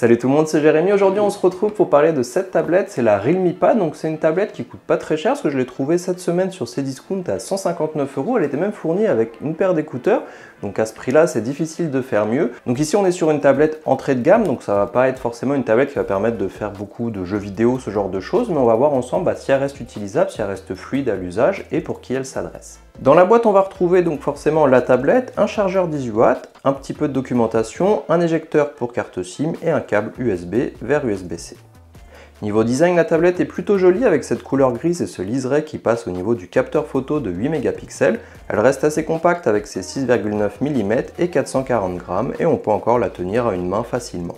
Salut tout le monde, c'est Jérémy. Aujourd'hui on se retrouve pour parler de cette tablette, c'est la Realme Pad. Donc c'est une tablette qui coûte pas très cher parce que je l'ai trouvée cette semaine sur Cdiscount à 159 €. Elle était même fournie avec une paire d'écouteurs. Donc à ce prix-là, c'est difficile de faire mieux. Donc ici on est sur une tablette entrée de gamme, donc ça va pas être forcément une tablette qui va permettre de faire beaucoup de jeux vidéo, ce genre de choses, mais on va voir ensemble si elle reste utilisable, si elle reste fluide à l'usage et pour qui elle s'adresse. Dans la boîte, on va retrouver donc forcément la tablette, un chargeur 18 watts, un petit peu de documentation, un éjecteur pour carte SIM et un câble USB vers USB-C. Niveau design, la tablette est plutôt jolie avec cette couleur grise et ce liseré qui passe au niveau du capteur photo de 8 mégapixels. Elle reste assez compacte avec ses 6,9 mm et 440 grammes et on peut encore la tenir à une main facilement.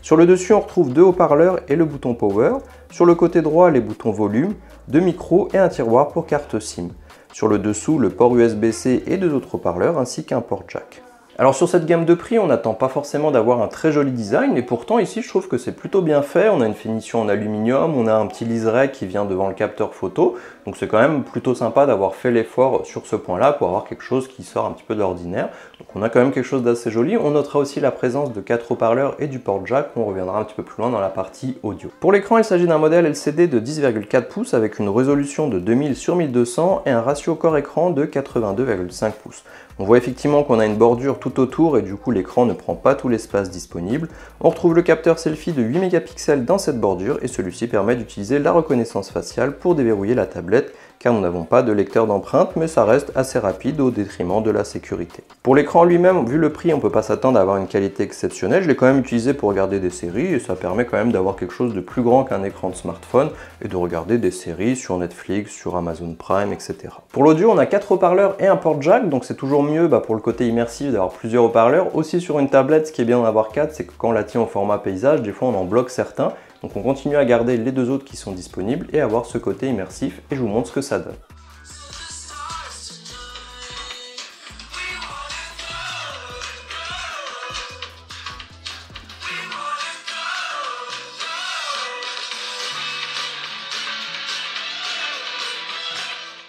Sur le dessus, on retrouve deux haut-parleurs et le bouton Power. Sur le côté droit, les boutons volume, deux micros et un tiroir pour carte SIM. Sur le dessous, le port USB-C et deux autres haut-parleurs ainsi qu'un port jack. Alors sur cette gamme de prix, on n'attend pas forcément d'avoir un très joli design, et pourtant ici je trouve que c'est plutôt bien fait. On a une finition en aluminium, on a un petit liseré qui vient devant le capteur photo, donc c'est quand même plutôt sympa d'avoir fait l'effort sur ce point-là pour avoir quelque chose qui sort un petit peu de l'ordinaire. Donc on a quand même quelque chose d'assez joli. On notera aussi la présence de 4 haut-parleurs et du port jack, on reviendra un petit peu plus loin dans la partie audio. Pour l'écran, il s'agit d'un modèle LCD de 10,4 pouces avec une résolution de 2000 sur 1200 et un ratio corps-écran de 82,5 pouces. On voit effectivement qu'on a une bordure tout autour et du coup l'écran ne prend pas tout l'espace disponible. On retrouve le capteur selfie de 8 mégapixels dans cette bordure et celui-ci permet d'utiliser la reconnaissance faciale pour déverrouiller la tablette car nous n'avons pas de lecteur d'empreintes, mais ça reste assez rapide au détriment de la sécurité. Pour l'écran lui-même, vu le prix, on ne peut pas s'attendre à avoir une qualité exceptionnelle. Je l'ai quand même utilisé pour regarder des séries et ça permet quand même d'avoir quelque chose de plus grand qu'un écran de smartphone et de regarder des séries sur Netflix, sur Amazon Prime, etc. Pour l'audio, on a 4 haut-parleurs et un port jack, donc c'est toujours mieux pour le côté immersif d'avoir plusieurs haut-parleurs. Aussi sur une tablette, ce qui est bien d'en avoir 4, c'est que quand on la tient au format paysage, des fois on en bloque certains. Donc on continue à garder les deux autres qui sont disponibles et avoir ce côté immersif et je vous montre ce que ça donne.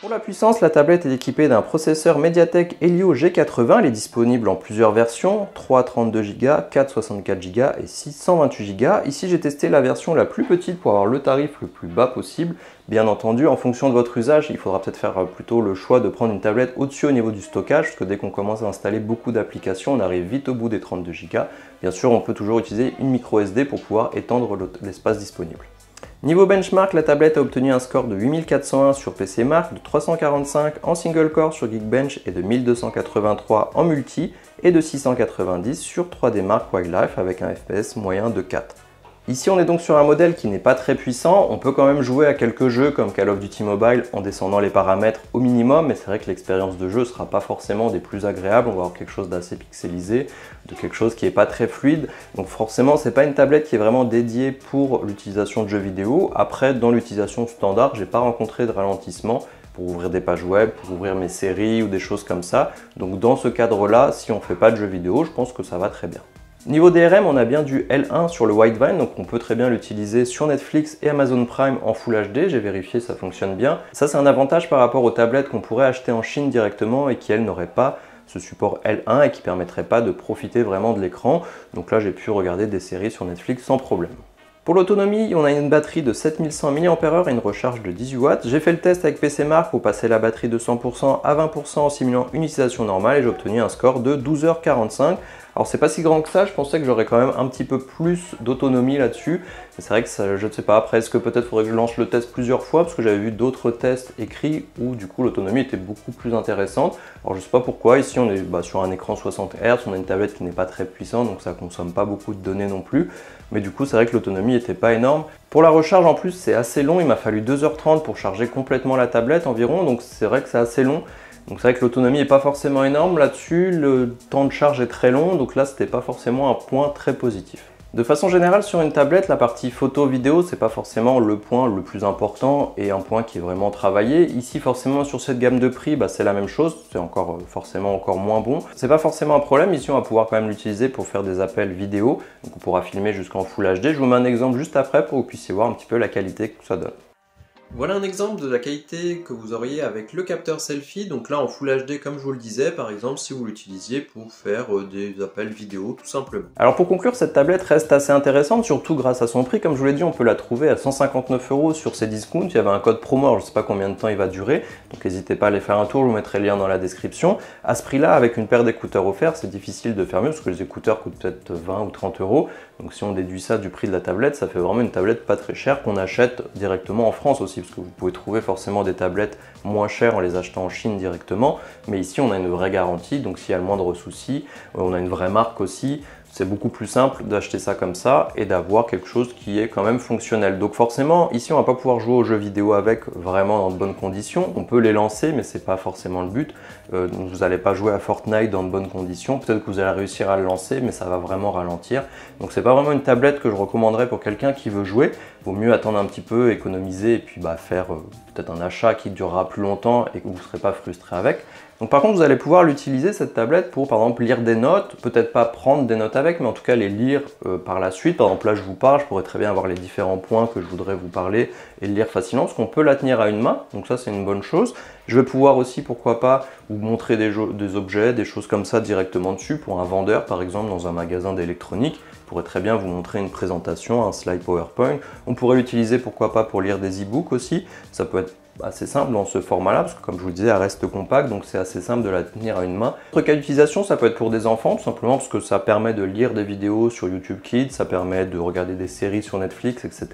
Pour la puissance, la tablette est équipée d'un processeur Mediatek Helio G80. Elle est disponible en plusieurs versions, 3 32 Go, 4 64 Go et 6 128 Go. Ici, j'ai testé la version la plus petite pour avoir le tarif le plus bas possible. Bien entendu, en fonction de votre usage, il faudra peut-être faire plutôt le choix de prendre une tablette au-dessus au niveau du stockage, parce que dès qu'on commence à installer beaucoup d'applications, on arrive vite au bout des 32 Go. Bien sûr, on peut toujours utiliser une micro SD pour pouvoir étendre l'espace disponible. Niveau benchmark, la tablette a obtenu un score de 8401 sur PCMark, de 345 en single core sur Geekbench et de 1283 en multi et de 690 sur 3DMark Wildlife avec un FPS moyen de 4. Ici on est donc sur un modèle qui n'est pas très puissant, on peut quand même jouer à quelques jeux comme Call of Duty Mobile en descendant les paramètres au minimum, mais c'est vrai que l'expérience de jeu ne sera pas forcément des plus agréables, on va avoir quelque chose d'assez pixelisé, de quelque chose qui n'est pas très fluide, donc forcément c'est pas une tablette qui est vraiment dédiée pour l'utilisation de jeux vidéo. Après dans l'utilisation standard, j'ai pas rencontré de ralentissement pour ouvrir des pages web, pour ouvrir mes séries ou des choses comme ça, donc dans ce cadre-là, si on fait pas de jeux vidéo, je pense que ça va très bien. Niveau DRM, on a bien du L1 sur le Widevine, donc on peut très bien l'utiliser sur Netflix et Amazon Prime en Full HD, j'ai vérifié, ça fonctionne bien. Ça c'est un avantage par rapport aux tablettes qu'on pourrait acheter en Chine directement et qui elles n'auraient pas ce support L1 et qui ne permettrait pas de profiter vraiment de l'écran. Donc là j'ai pu regarder des séries sur Netflix sans problème. Pour l'autonomie, on a une batterie de 7100 mAh et une recharge de 18 watts. J'ai fait le test avec PCMark pour passer la batterie de 100% à 20% en simulant une utilisation normale et j'ai obtenu un score de 12h45. Alors c'est pas si grand que ça, je pensais que j'aurais quand même un petit peu plus d'autonomie là-dessus. C'est vrai que ça, je ne sais pas, après est-ce que peut-être faudrait que je lance le test plusieurs fois parce que j'avais vu d'autres tests écrits où du coup l'autonomie était beaucoup plus intéressante. Alors je sais pas pourquoi, ici on est sur un écran 60 Hz, on a une tablette qui n'est pas très puissante donc ça consomme pas beaucoup de données non plus. Mais du coup c'est vrai que l'autonomie n'était pas énorme. Pour la recharge en plus c'est assez long, il m'a fallu 2h30 pour charger complètement la tablette environ, donc c'est vrai que c'est assez long. Donc c'est vrai que l'autonomie n'est pas forcément énorme là-dessus, le temps de charge est très long, donc là c'était pas forcément un point très positif. De façon générale sur une tablette, la partie photo-vidéo c'est pas forcément le point le plus important et un point qui est vraiment travaillé. Ici forcément sur cette gamme de prix c'est la même chose, c'est forcément encore moins bon. C'est pas forcément un problème, ici on va pouvoir quand même l'utiliser pour faire des appels vidéo, donc on pourra filmer jusqu'en Full HD. Je vous mets un exemple juste après pour que vous puissiez voir un petit peu la qualité que ça donne. Voilà un exemple de la qualité que vous auriez avec le capteur selfie, donc là en Full HD comme je vous le disais, par exemple si vous l'utilisiez pour faire des appels vidéo tout simplement. Alors pour conclure, cette tablette reste assez intéressante, surtout grâce à son prix. Comme je vous l'ai dit, on peut la trouver à 159 € sur Cdiscount. Il y avait un code promo, alors je ne sais pas combien de temps il va durer, donc n'hésitez pas à aller faire un tour, je vous mettrai le lien dans la description. À ce prix-là, avec une paire d'écouteurs offerts, c'est difficile de faire mieux parce que les écouteurs coûtent peut-être 20 ou 30 €. Donc si on déduit ça du prix de la tablette, ça fait vraiment une tablette pas très chère qu'on achète directement en France aussi, parce que vous pouvez trouver forcément des tablettes moins chères en les achetant en Chine directement, mais ici on a une vraie garantie, donc s'il y a le moindre souci, on a une vraie marque aussi. C'est beaucoup plus simple d'acheter ça comme ça et d'avoir quelque chose qui est quand même fonctionnel. Donc forcément, ici on va pas pouvoir jouer aux jeux vidéo avec vraiment dans de bonnes conditions. On peut les lancer, mais c'est pas forcément le but. Vous n'allez pas jouer à Fortnite dans de bonnes conditions. Peut-être que vous allez réussir à le lancer, mais ça va vraiment ralentir. Donc c'est pas vraiment une tablette que je recommanderais pour quelqu'un qui veut jouer. Vaut mieux attendre un petit peu, économiser et puis faire peut-être un achat qui durera plus longtemps et que vous ne serez pas frustré avec. Donc par contre, vous allez pouvoir l'utiliser cette tablette pour par exemple lire des notes, peut-être pas prendre des notes avec, mais en tout cas les lire par la suite. Par exemple là je vous parle, je pourrais très bien avoir les différents points que je voudrais vous parler et le lire facilement parce qu'on peut la tenir à une main, donc ça c'est une bonne chose. Je vais pouvoir aussi, pourquoi pas, vous montrer des objets, des choses comme ça directement dessus pour un vendeur par exemple dans un magasin d'électronique. Je pourrais très bien vous montrer une présentation, un slide PowerPoint. On pourrait l'utiliser pourquoi pas pour lire des e-books aussi, ça peut être assez simple dans ce format-là, parce que comme je vous le disais, elle reste compacte, donc c'est assez simple de la tenir à une main. Autre cas d'utilisation, ça peut être pour des enfants, tout simplement parce que ça permet de lire des vidéos sur YouTube Kids, ça permet de regarder des séries sur Netflix, etc.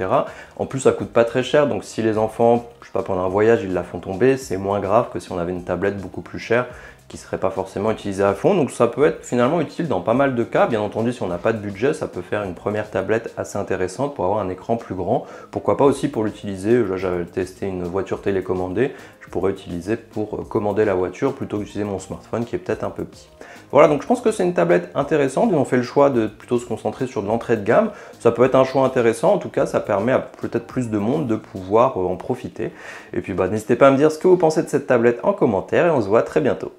En plus, ça coûte pas très cher, donc si les enfants, je sais pas, pendant un voyage, ils la font tomber, c'est moins grave que si on avait une tablette beaucoup plus chère, qui ne serait pas forcément utilisée à fond. Donc ça peut être finalement utile dans pas mal de cas. Bien entendu, si on n'a pas de budget, ça peut faire une première tablette assez intéressante pour avoir un écran plus grand. Pourquoi pas aussi pour l'utiliser, là j'avais testé une voiture télécommandée, je pourrais utiliser pour commander la voiture plutôt que d'utiliser mon smartphone qui est peut-être un peu petit. Voilà, donc je pense que c'est une tablette intéressante et on fait le choix de plutôt se concentrer sur de l'entrée de gamme. Ça peut être un choix intéressant, en tout cas ça permet à peut-être plus de monde de pouvoir en profiter. Et puis n'hésitez pas à me dire ce que vous pensez de cette tablette en commentaire et on se voit très bientôt.